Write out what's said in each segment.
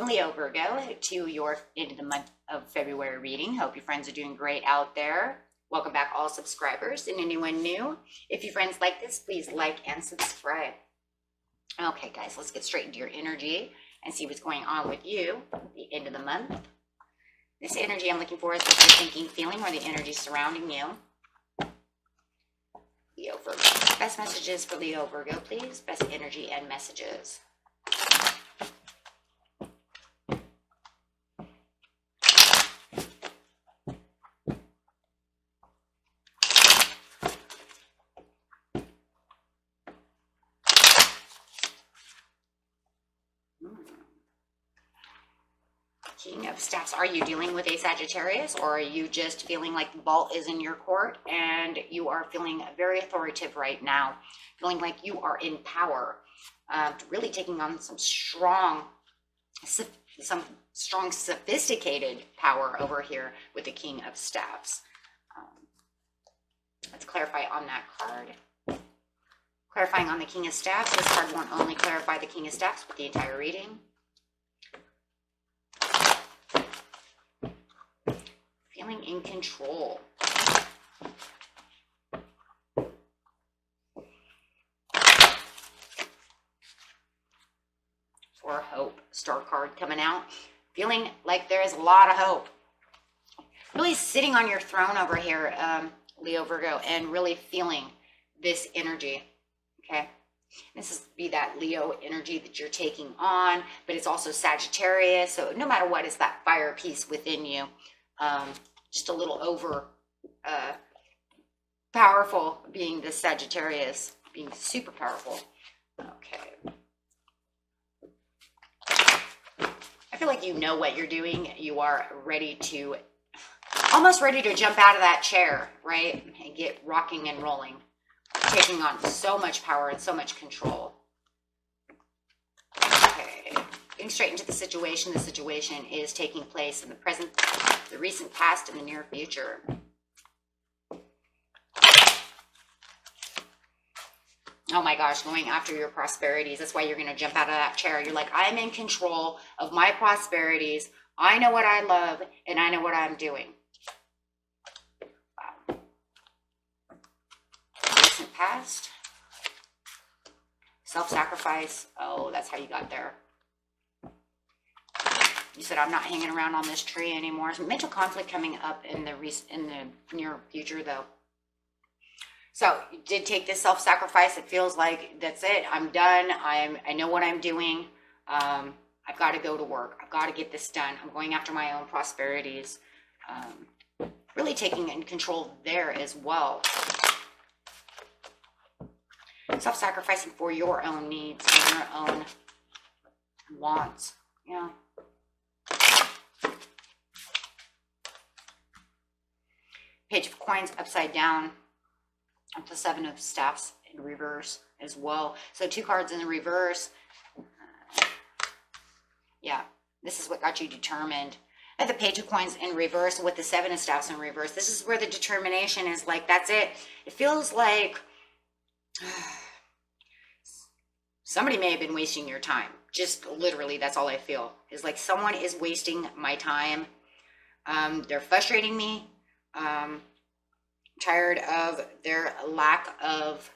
Leo Virgo to your into the month of February reading. Hope your friends are doing great out there. Welcome back all subscribers and anyone new. If your friends like this, please like and subscribe. Okay guys, let's get straight into your energy and see what's going on with you at the end of the month. This energy I'm looking for is what you're thinking, feeling, or the energy surrounding you. Leo Virgo. Best messages for Leo Virgo, please. Best energy and messages. King of Staffs. Are you dealing with a Sagittarius, or are you just feeling like the ball is in your court and you are feeling very authoritative right now, feeling like you are in power, really taking on some strong sophisticated power over here with the King of Staffs. Let's clarify on that card. Clarifying on the King of Staffs, this card won't only clarify the King of Staffs with the entire reading. Feeling in control. For hope, star card coming out. Feeling like there is a lot of hope. Really sitting on your throne over here, Leo Virgo, and really feeling this energy. Okay. This is be that Leo energy that you're taking on, but it's also Sagittarius. So no matter what, it's that fire piece within you. Just a little over powerful, being the Sagittarius, being super powerful. Okay. I feel like you know what you're doing. You are ready to, almost ready to jump out of that chair, right? And get rocking and rolling. Taking on so much power and so much control. Okay. Getting straight into the situation. The situation is taking place in the present, the recent past, and the near future. Oh my gosh, going after your prosperities. That's why you're going to jump out of that chair. You're like, I'm in control of my prosperities. I know what I love, and I know what I'm doing. Wow. Recent past. Self-sacrifice. Oh, that's how you got there. You said, I'm not hanging around on this tree anymore. Some mental conflict coming up in the near future, though. So you did take this self-sacrifice. It feels like that's it. I'm done. I know what I'm doing. I've got to go to work. I've got to get this done. I'm going after my own prosperities. Really taking in control there as well. Self-sacrificing for your own needs and your own wants. Yeah. Page of Coins upside down. The Seven of Staffs in reverse as well. So 2 cards in the reverse. Yeah, this is what got you determined. At the Page of Coins in reverse with the 7 of Staffs in reverse. This is where the determination is like, that's it. It feels like somebody may have been wasting your time. Just literally, that's all I feel. Is like someone is wasting my time. They're frustrating me. Tired of their lack of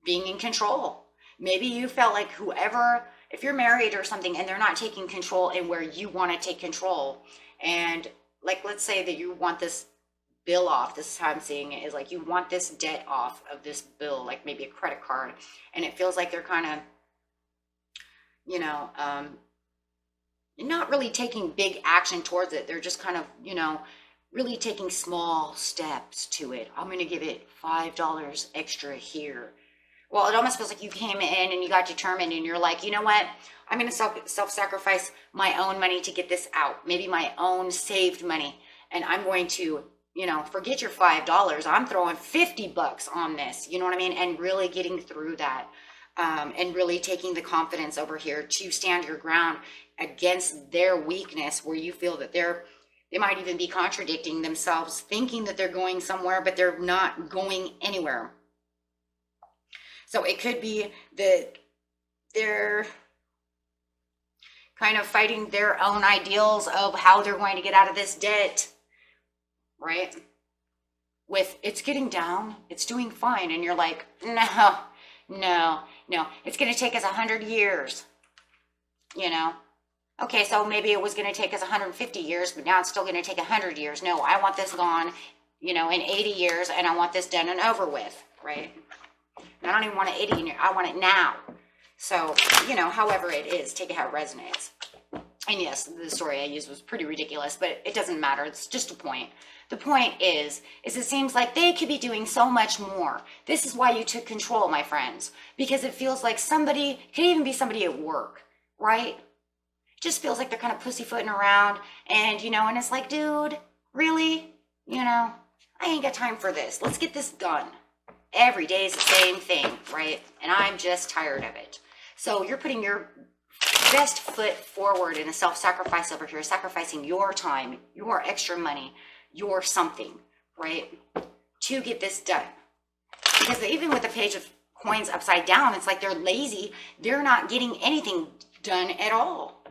being in control. Maybe you felt like whoever, if you're married or something and they're not taking control in where you want to take control, and like let's say that you want this bill off, this is how I'm seeing it, is like you want this debt off of this bill, like maybe a credit card, and it feels like they're kind of, you know, not really taking big action towards it. They're just kind of, you know, really taking small steps to it. I'm going to give it $5 extra here. Well, it almost feels like you came in and you got determined and you're like, you know what? I'm going to self-sacrifice my own money to get this out. Maybe my own saved money. And I'm going to, you know, forget your $5. I'm throwing $50 on this. You know what I mean? And really getting through that. And really taking the confidence over here to stand your ground against their weakness, where you feel that they might even be contradicting themselves, thinking that they're going somewhere, but they're not going anywhere. So it could be that they're kind of fighting their own ideals of how they're going to get out of this debt, right? With it's getting down, it's doing fine. And you're like, no, no, no, it's going to take us 100 years, you know? Okay, so maybe it was going to take us 150 years, but now it's still going to take 100 years. No, I want this gone, you know, in 80 years, and I want this done and over with, right? And I don't even want it 80 years, I want it now. So, you know, however it is, take it how it resonates. And yes, the story I used was pretty ridiculous, but it doesn't matter. It's just a point. The point is it seems like they could be doing so much more. This is why you took control, my friends, because it feels like somebody, could even be somebody at work, right? It just feels like they're kind of pussyfooting around and, you know, and it's like, dude, really? You know, I ain't got time for this. Let's get this done. Every day is the same thing, right? And I'm just tired of it. So you're putting your best foot forward in a self-sacrifice over here, sacrificing your time, your extra money, your something, right? To get this done. Because even with the page of coins upside down, it's like they're lazy. They're not getting anything done at all.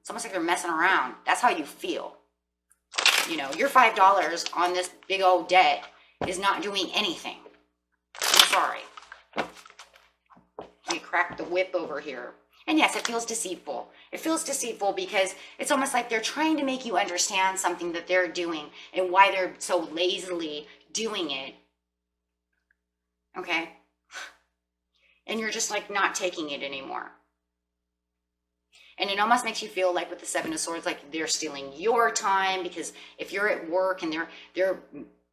It's almost like they're messing around. That's how you feel. You know, your $5 on this big old debt is not doing anything. I'm sorry. Let me crack the whip over here. And yes, it feels deceitful. It feels deceitful because it's almost like they're trying to make you understand something that they're doing and why they're so lazily doing it. Okay? And you're just like not taking it anymore. And it almost makes you feel like with the Seven of Swords, like they're stealing your time, because if you're at work and they're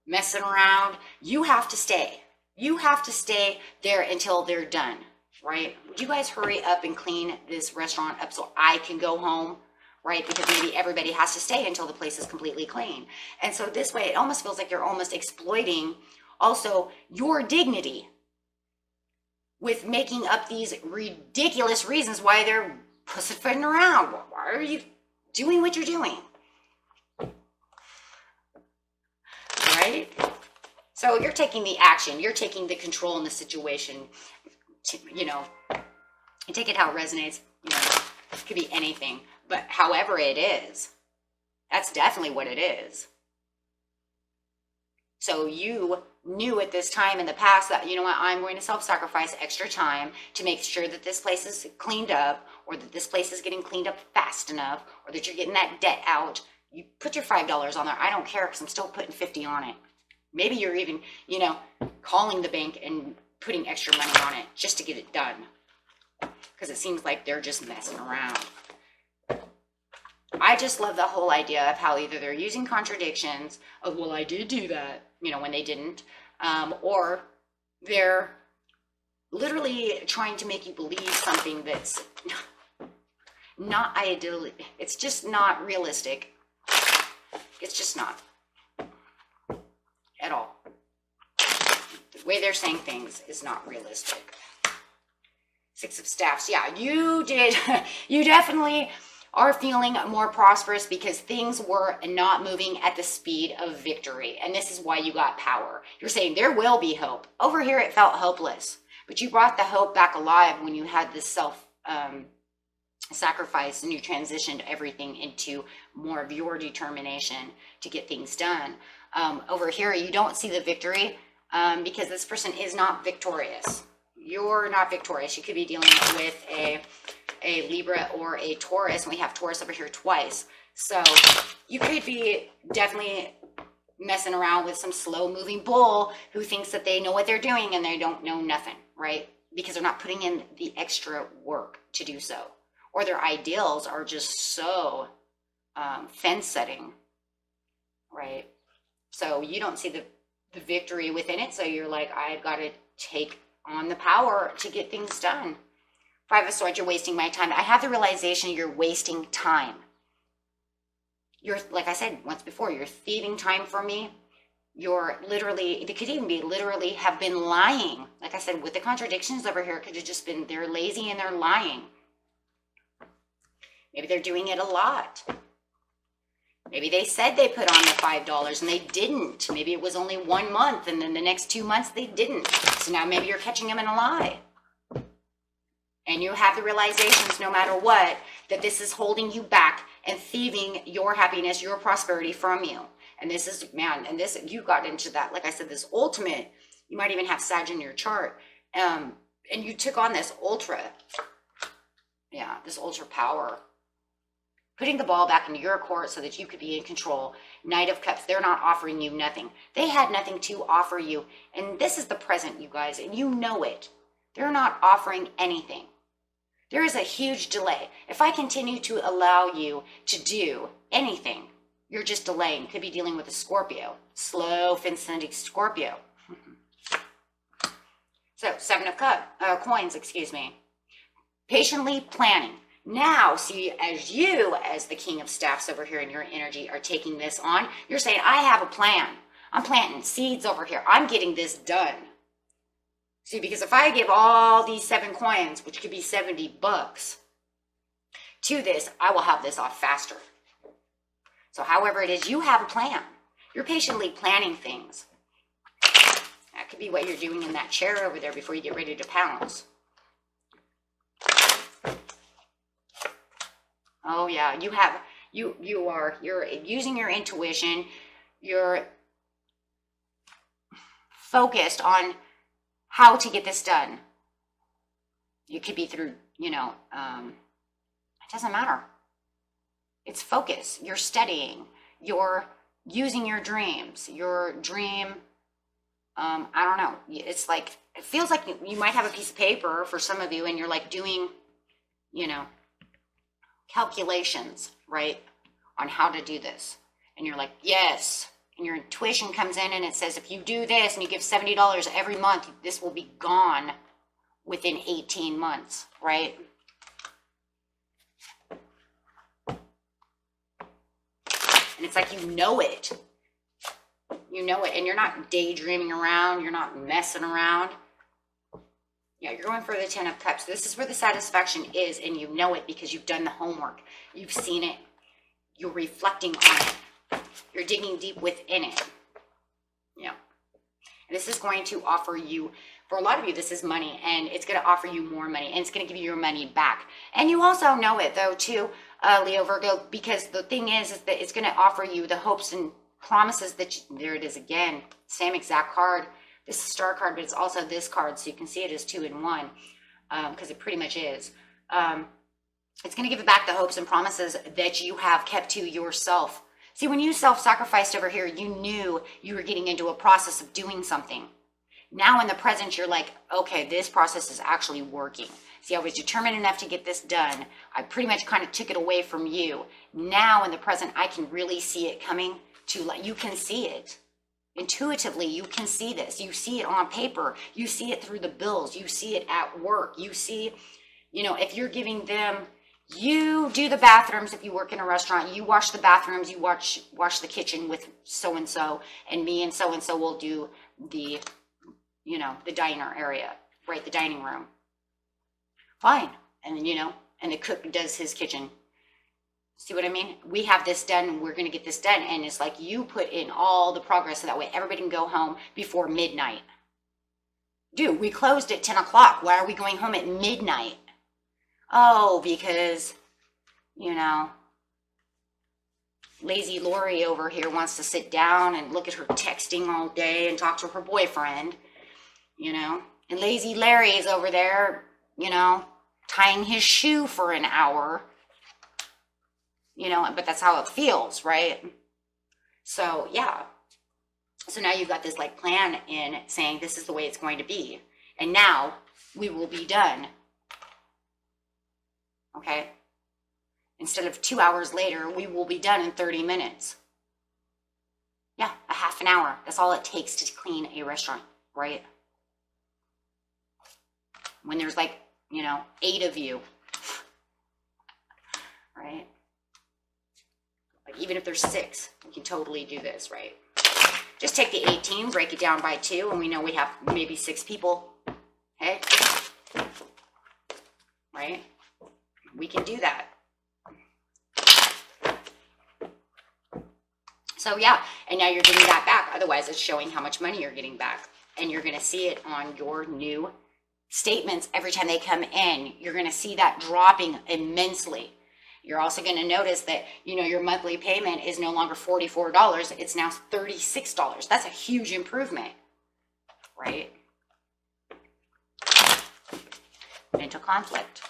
messing around, you have to stay. You have to stay there until they're done, right? Would you guys hurry up and clean this restaurant up so I can go home, right? Because maybe everybody has to stay until the place is completely clean. And so this way, it almost feels like you're almost exploiting also your dignity with making up these ridiculous reasons why they're pussyfooting around. Why are you doing what you're doing? Right? So you're taking the action. You're taking the control in the situation. You know, you take it how it resonates. You know, it could be anything. But however it is, that's definitely what it is. So you knew at this time in the past that, you know what, I'm going to self-sacrifice extra time to make sure that this place is cleaned up, or that this place is getting cleaned up fast enough, or that you're getting that debt out. You put your $5 on there. I don't care, because I'm still putting 50 on it. Maybe you're even, you know, calling the bank and putting extra money on it just to get it done. Because it seems like they're just messing around. I just love the whole idea of how either they're using contradictions of, well, I did do that, you know, when they didn't, or they're literally trying to make you believe something that's not ideal. It's just not realistic. It's just not at all. The way they're saying things is not realistic. Six of Staffs. Yeah, you did. You definitely are feeling more prosperous because things were not moving at the speed of victory. And this is why you got power. You're saying there will be hope. Over here, it felt hopeless. But you brought the hope back alive when you had this self-sacrifice and you transitioned everything into more of your determination to get things done. Over here, you don't see the victory because this person is not victorious. You're not victorious. You could be dealing with a Libra or a Taurus, and we have Taurus over here twice. So you could be definitely messing around with some slow moving bull who thinks that they know what they're doing and they don't know nothing, right? Because they're not putting in the extra work to do so. Or their ideals are just so fence setting, right? So you don't see the victory within it. So you're like, I've got to take on the power to get things done. Five of Swords, you're wasting my time. I have the realization you're wasting time. You're, like I said once before, you're thieving time from me. You're literally, they could even be literally have been lying. Like I said, with the contradictions over here, it could have just been they're lazy and they're lying. Maybe they're doing it a lot. Maybe they said they put on the $5 and they didn't. Maybe it was only 1 month and then the next 2 months they didn't. So now maybe you're catching them in a lie. And you have the realizations, no matter what, that this is holding you back and thieving your happiness, your prosperity from you. And this is, man, and this, you got into that, like I said, this ultimate, you might even have Sag in your chart. And you took on this ultra, this ultra power. Putting the ball back into your court so that you could be in control. Knight of Cups, they're not offering you nothing. They had nothing to offer you. And this is the present, you guys, and you know it. They're not offering anything. There is a huge delay. If I continue to allow you to do anything, you're just delaying. Could be dealing with a Scorpio. Slow, ascending Scorpio. So, 7 of coins, excuse me. Patiently planning. Now, see, as you, as the King of Staffs over here in your energy, are taking this on, you're saying, I have a plan. I'm planting seeds over here. I'm getting this done. See, because if I give all these 7 coins, which could be $70, to this, I will have this off faster. So however it is, you have a plan. You're patiently planning things. That could be what you're doing in that chair over there before you get ready to pounce. Oh yeah, you're using your intuition. You're focused on how to get this done. You could be through, it doesn't matter. It's focus. You're studying. You're using your dreams. Your dream, I don't know. It's like, it feels like you might have a piece of paper for some of you and you're like doing, calculations, right, on how to do this. And you're like, yes. And your intuition comes in and it says, if you do this and you give $70 every month, this will be gone within 18 months, right? And it's like, you know it. You know it. And you're not daydreaming around. You're not messing around. Yeah, you're going for the 10 of Cups. This is where the satisfaction is, and you know it because you've done the homework. You've seen it. You're reflecting on it. You're digging deep within it. Yeah. And this is going to offer you, for a lot of you, this is money, and it's going to offer you more money, and it's going to give you your money back. And you also know it, though, too, Leo, Virgo, because the thing is that it's going to offer you the hopes and promises that, there it is again, same exact card. This is a star card, but it's also this card, so you can see it as 2 in 1, because it pretty much is. It's going to give back the hopes and promises that you have kept to yourself. See, when you self-sacrificed over here, you knew you were getting into a process of doing something. Now in the present, you're like, okay, this process is actually working. See, I was determined enough to get this done. I pretty much kind of took it away from you. Now in the present, I can really see it coming to light. You can see it. Intuitively, you can see this. You see it on paper. You see it through the bills. You see it at work. You see, if you're giving them, you do the bathrooms. If you work in a restaurant, you wash the bathrooms. You wash the kitchen with so-and-so, and me and so-and-so will do the, the diner area, right? The dining room. Fine. And, and the cook does his kitchen. See what I mean? We have this done. We're going to get this done. And it's like you put in all the progress so that way everybody can go home before midnight. Dude, we closed at 10 o'clock. Why are we going home at midnight? Oh, because, lazy Lori over here wants to sit down and look at her texting all day and talk to her boyfriend, and lazy Larry is over there, tying his shoe for an hour. But that's how it feels, right? So, yeah. So now you've got this like plan in saying this is the way it's going to be. And now we will be done. Okay? Instead of 2 hours later, we will be done in 30 minutes. Yeah, a half an hour. That's all it takes to clean a restaurant, right? When there's like, 8 of you. Right? Like even if there's 6, you can totally do this, right? Just take the 18, break it down by 2, and we know we have maybe 6 people. Okay? Right? We can do that. So yeah, and now you're getting that back. Otherwise, it's showing how much money you're getting back. And you're going to see it on your new statements every time they come in. You're going to see that dropping immensely. You're also going to notice that, your monthly payment is no longer $44. It's now $36. That's a huge improvement, right? Mental conflict.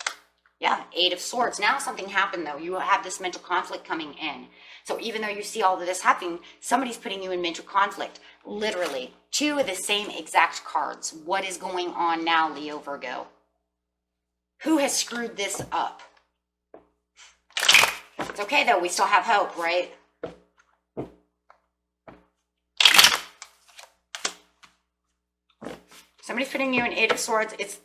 Yeah, Eight of Swords. Now something happened though. You have this mental conflict coming in. So even though you see all of this happening, somebody's putting you in mental conflict. Literally, two of the same exact cards. What is going on now, Leo, Virgo? Who has screwed this up? It's okay though, we still have hope, right? Somebody's putting you in Eight of Swords. It's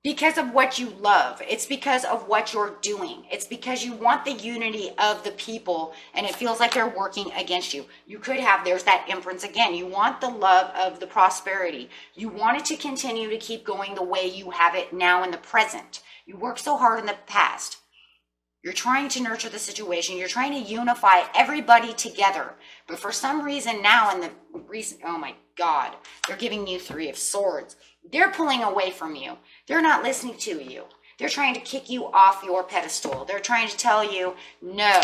because of what you love. It's because of what you're doing. It's because you want the unity of the people and it feels like they're working against you. You could have, there's that Empress again. You want the love of the prosperity. You want it to continue to keep going the way you have it now in the present. You worked so hard in the past. You're trying to nurture the situation. You're trying to unify everybody together. But for some reason now in the recent, oh my God, they're giving you Three of Swords. They're pulling away from you. They're not listening to you. They're trying to kick you off your pedestal. They're trying to tell you, no.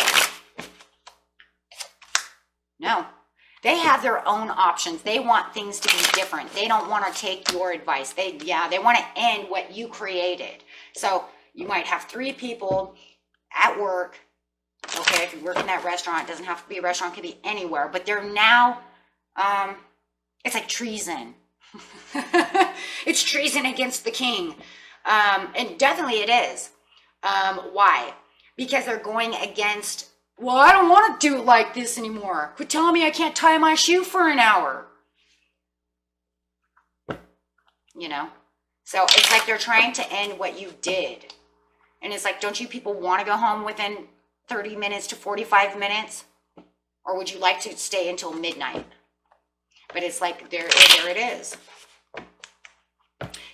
No. They have their own options. They want things to be different. They don't want to take your advice. They want to end what you created. So you might have three people at work. Okay, if you work in that restaurant, it doesn't have to be a restaurant, it could be anywhere. But they're now, it's like treason. It's treason against the king. And definitely it is. Why? Because they're going against, well, I don't want to do it like this anymore. Quit telling me I can't tie my shoe for an hour. So it's like they're trying to end what you did. And it's like, don't you people want to go home within 30 minutes to 45 minutes? Or would you like to stay until midnight? But it's like, there it is.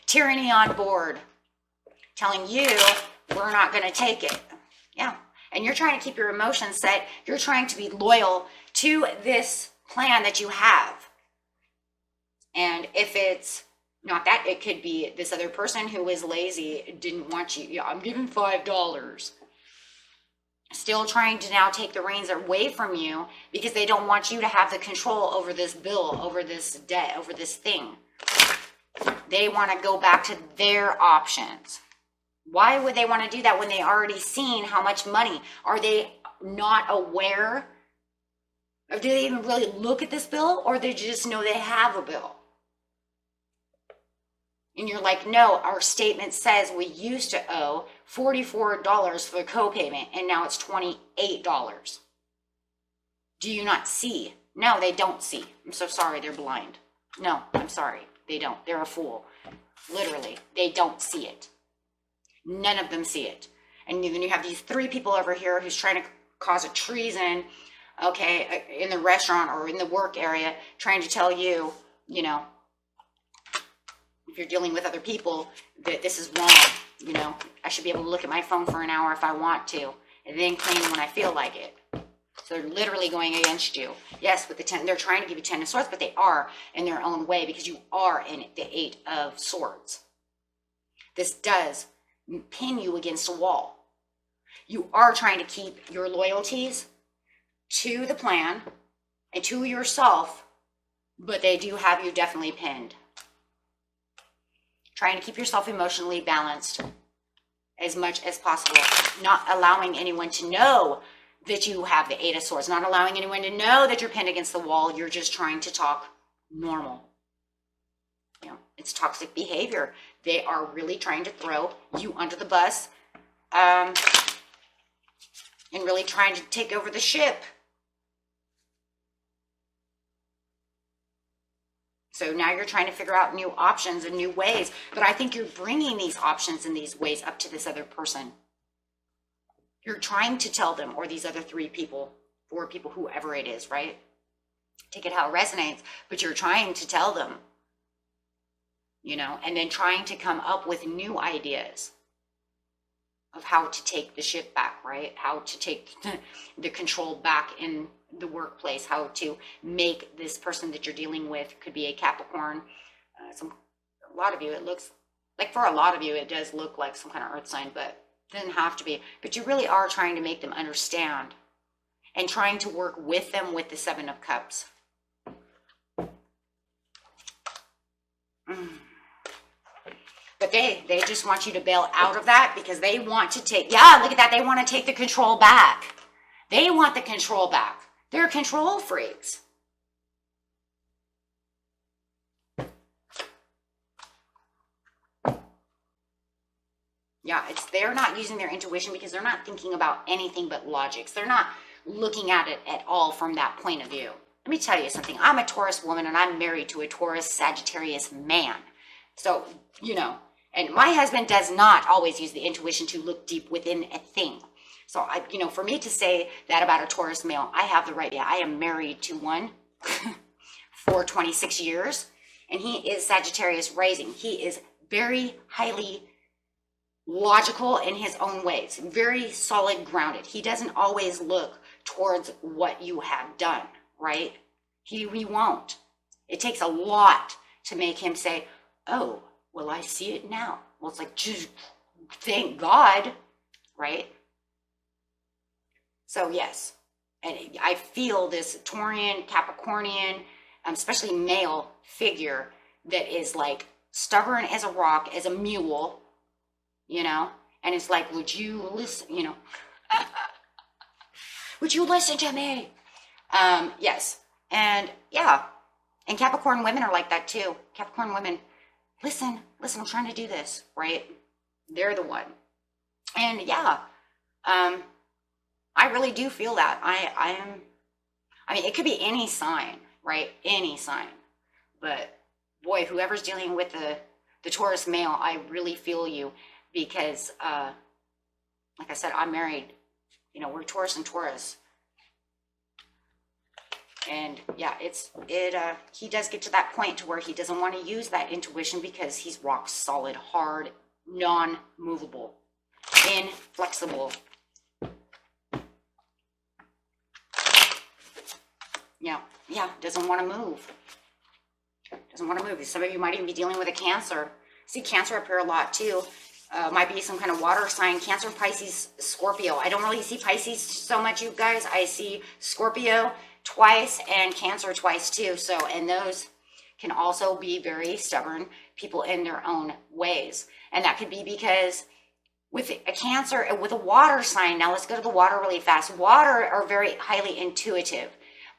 Tyranny on board. Telling you, we're not going to take it. Yeah. And you're trying to keep your emotions set. You're trying to be loyal to this plan that you have. And if it's not that, it could be this other person who is lazy, didn't want you. Yeah, I'm giving $5. Still trying to now take the reins away from you because they don't want you to have the control over this bill, over this debt, over this thing. They want to go back to their options. Why would they want to do that when they already seen how much money? Are they not aware? Or do they even really look at this bill, or they just know they have a bill? And you're like, no, our statement says we used to owe $44 for the copayment, and now it's $28. Do you not see? No, they don't see. I'm so sorry, they're blind. No, I'm sorry, they don't. They're a fool. Literally, they don't see it. None of them see it. And then you have these three people over here who's trying to cause a treason, okay, in the restaurant or in the work area, trying to tell you, if you're dealing with other people, that this is wrong. I should be able to look at my phone for an hour if I want to, and then clean when I feel like it. So they're literally going against you. Yes, with the 10, they're trying to give you 10 of Swords, but they are in their own way because you are in the 8 of Swords. This does pin you against a wall. You are trying to keep your loyalties to the plan and to yourself, but they do have you definitely pinned. Trying to keep yourself emotionally balanced as much as possible. Not allowing anyone to know that you have the 8 of Swords. Not allowing anyone to know that you're pinned against the wall. You're just trying to talk normal. It's toxic behavior. They are really trying to throw you under the bus and really trying to take over the ship. So now you're trying to figure out new options and new ways. But I think you're bringing these options and these ways up to this other person. You're trying to tell them, or these other 3 people, 4 people, whoever it is, right? Take it how it resonates. But you're trying to tell them, and then trying to come up with new ideas of how to take the ship back, right? How to take the control back in the workplace, how to make this person that you're dealing with, could be a Capricorn. A lot of you, it looks Like for a lot of you, it does look like some kind of earth sign, but it doesn't have to be. But you really are trying to make them understand and trying to work with them with the Seven of Cups. But they just want you to bail out of that because they want to take, yeah, look at that. They want to take the control back. They want the control back. They're control freaks. Yeah, they're not using their intuition because they're not thinking about anything but logics. They're not looking at it at all from that point of view. Let me tell you something. I'm a Taurus woman and I'm married to a Taurus Sagittarius man. So, you know, and my husband does not always use the intuition to look deep within a thing. So, you know, for me to say that about a Taurus male, I have the right. Yeah, I am married to one for 26 years and he is Sagittarius rising. He is very highly logical in his own ways, very solid, grounded. He doesn't always look towards what you have done, right? He won't. It takes a lot to make him say, oh, well, I see it now. Well, it's like, thank God, right? So yes, and I feel this Taurian, Capricornian, especially male figure that is like stubborn as a rock, as a mule, you know, and it's like, would you listen, you know, would you listen to me? Yes. And yeah, and Capricorn women are like that too. Capricorn women, listen, I'm trying to do this, right? They're the one. And yeah, I really do feel that. I mean, it could be any sign, right? Any sign. But boy, whoever's dealing with the Taurus male, I really feel you. Because, like I said, I'm married, you know, we're Taurus and Taurus. And yeah, he does get to that point to where he doesn't want to use that intuition because he's rock solid, hard, non-movable, inflexible. Yeah, doesn't want to move. Doesn't want to move. Some of you might even be dealing with a Cancer. See Cancer up here a lot too. Might be some kind of water sign, Cancer, Pisces, Scorpio. I don't really see Pisces so much, you guys. I see Scorpio twice and Cancer twice too. So, and those can also be very stubborn people in their own ways. And that could be because with a Cancer, with a water sign, now let's go to the water really fast. Water are very highly intuitive.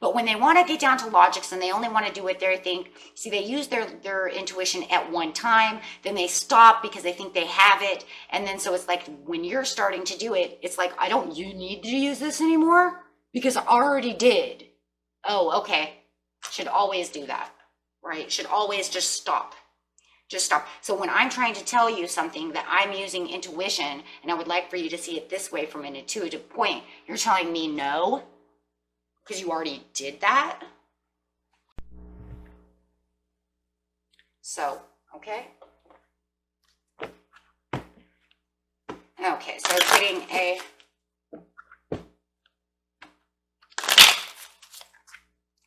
But when they want to get down to logics and they only want to do what they think, see, they use their intuition at one time, then they stop because they think they have it. And then so it's like when you're starting to do it, it's like, you need to use this anymore because I already did. Oh, okay. Should always do that, right? Should always just stop. Just stop. So when I'm trying to tell you something that I'm using intuition, and I would like for you to see it this way from an intuitive point, you're telling me no. Because you already did that. So, okay. Okay, so getting a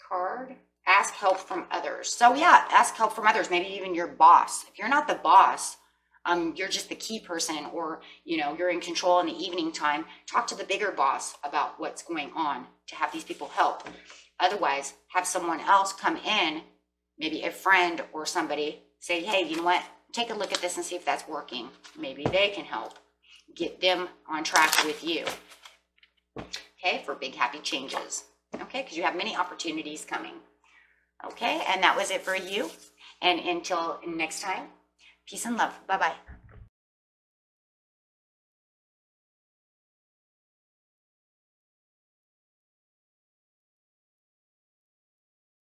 card. Ask help from others. So yeah, ask help from others. Maybe even your boss. If you're not the boss, you're just the key person, or you know, you're in control in the evening time. Talk to the bigger boss about what's going on to have these people help. Otherwise, have someone else come in, maybe a friend or somebody, say, hey, you know what? Take a look at this and see if that's working. Maybe they can help get them on track with you. Okay, for big happy changes. Okay, because you have many opportunities coming. Okay, and that was it for you. And until next time, peace and love. Bye-bye.